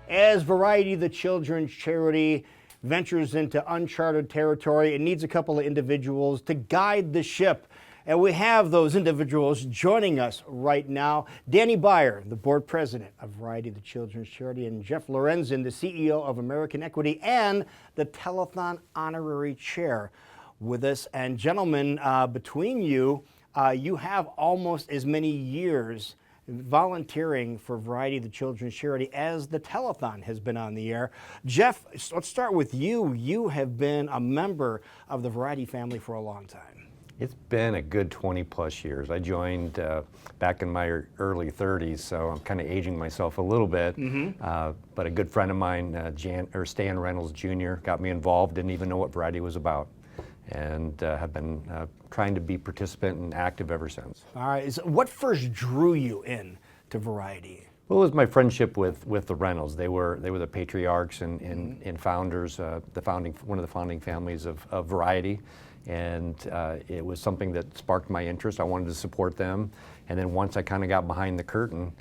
As Variety, the children's charity, ventures into uncharted territory, it needs a couple of individuals to guide the ship. And we have those individuals joining us right now. Danny Beyer, the board president of Variety, the children's charity, and Jeff Lorenzen, the CEO of American Equity and the Telethon Honorary Chair with us. And gentlemen, between you, you have almost as many years volunteering for Variety, the children's charity, as the Telethon has been on the air. Jeff, let's start with you. You have been a member of the Variety family for a long time. It's been a good 20 plus years. I joined back in my early 30s, so I'm kind of aging myself a little bit. But a good friend of mine, Stan Reynolds Jr., got me involved, didn't even know what Variety was about, and have been trying to be participant and active ever since. All right, so what first drew you in to Variety? Well, it was my friendship with the Reynolds. They were the patriarchs and founders, one of the founding families of Variety. And it was something that sparked my interest. I wanted to support them. And then once I kind of got behind the curtain,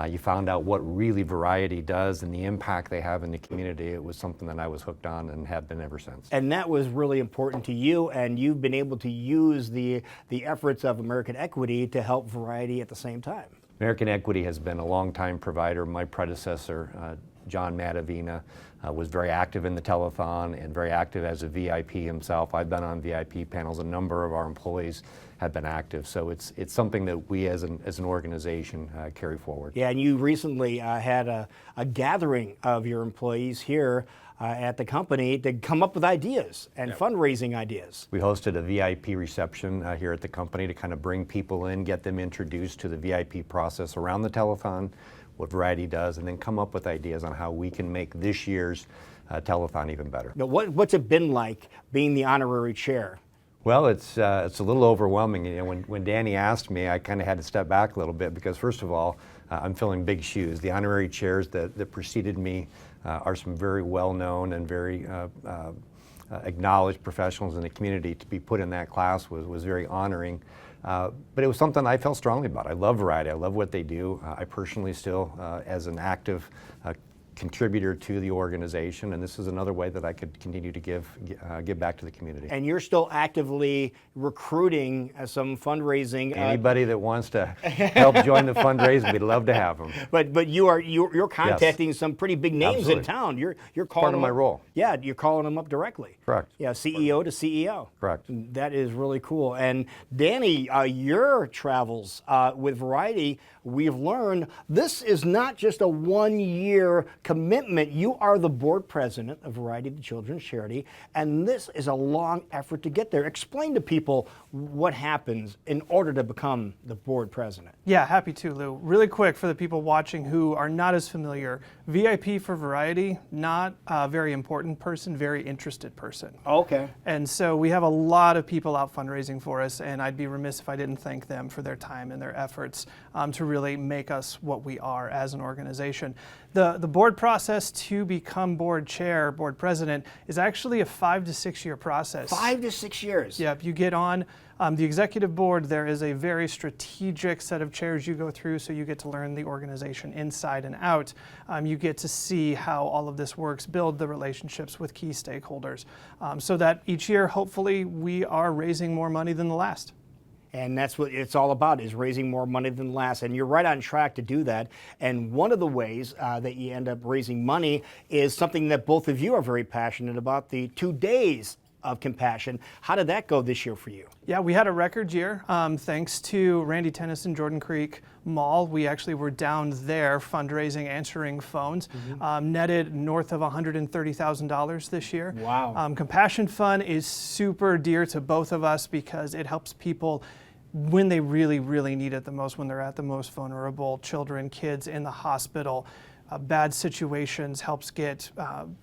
you found out what really Variety does and the impact they have in the community. It was something that I was hooked on and have been ever since. And that was really important to you, and you've been able to use the efforts of American Equity to help Variety at the same time. American Equity has been a longtime provider. My predecessor, John Matavina, was very active in the telethon and very active as a VIP himself. I've been on VIP panels. A number of our employees have been active. So it's something that we as an organization carry forward. Yeah, and you recently had a gathering of your employees here at the company to come up with ideas and fundraising ideas. We hosted a VIP reception here at the company to kind of bring people in, get them introduced to the VIP process around the telethon, what Variety does, and then come up with ideas on how we can make this year's telethon even better. Now, what's it been like being the honorary chair? Well, it's a little overwhelming. You know, when Danny asked me, I kind of had to step back a little bit because, first of all, I'm filling big shoes. The honorary chairs that preceded me are some very well-known and very acknowledged professionals in the community. To be put in that class was very honoring. But it was something I felt strongly about. I love Variety. I love what they do. I personally still, as an active contributor to the organization, and this is another way that I could continue to give back to the community. And you're still actively recruiting some fundraising. Anybody that wants to help join the fundraising, we'd love to have them. But you're contacting some pretty big names in town. You're calling part of my role. Yeah, you're calling them up directly. Correct. Yeah, CEO to CEO. Correct. That is really cool. And Danny, your travels with Variety, we've learned this is not just a one-year commitment. You are the board president of Variety, the children's charity, and this is a long effort to get there. Explain to people what happens in order to become the board president. Yeah, happy to, Lou. Really quick for the people watching who are not as familiar, VIP for Variety, not a very important person, very interested person. Okay. And so we have a lot of people out fundraising for us, and I'd be remiss if I didn't thank them for their time and their efforts to really make us what we are as an organization. The board process to become board chair, board president, is actually a 5 to 6 year process. 5 to 6 years. Yep, you get on the executive board. There is a very strategic set of chairs you go through, so you get to learn the organization inside and out. You get to see how all of this works, build the relationships with key stakeholders, so that each year, hopefully, we are raising more money than the last. And that's what it's all about, is raising more money than last. And you're right on track to do that. And one of the ways that you end up raising money is something that both of you are very passionate about, the 2 days of compassion. How did that go this year for you? Yeah, we had a record year. Thanks to Randy Tennyson, Jordan Creek Mall. We actually were down there fundraising, answering phones. Netted north of $130,000 this year. Wow. Compassion Fund is super dear to both of us because it helps people when they really, really need it the most, when they're at the most vulnerable, children, kids in the hospital. Bad situations, helps get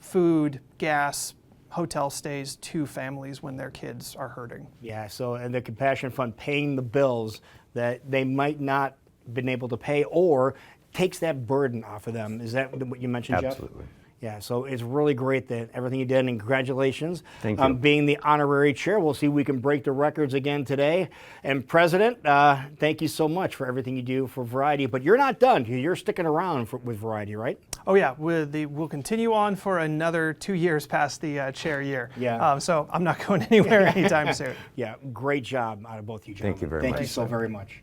food, gas, hotel stays to families when their kids are hurting. Yeah, so and the Compassion Fund paying the bills that they might not been able to pay, or takes that burden off of them. Is that what you mentioned, Jeff? Absolutely. Yeah, so it's really great that everything you did, and congratulations. Thank you. Being the honorary chair, we'll see if we can break the records again today. And President, thank you so much for everything you do for Variety. But you're not done. You're sticking around with Variety, right? Oh yeah, we'll continue on for another 2 years past the chair year. Yeah. So I'm not going anywhere anytime soon. Yeah, great job out of both you gentlemen. Thank you very Thank much. you so very much.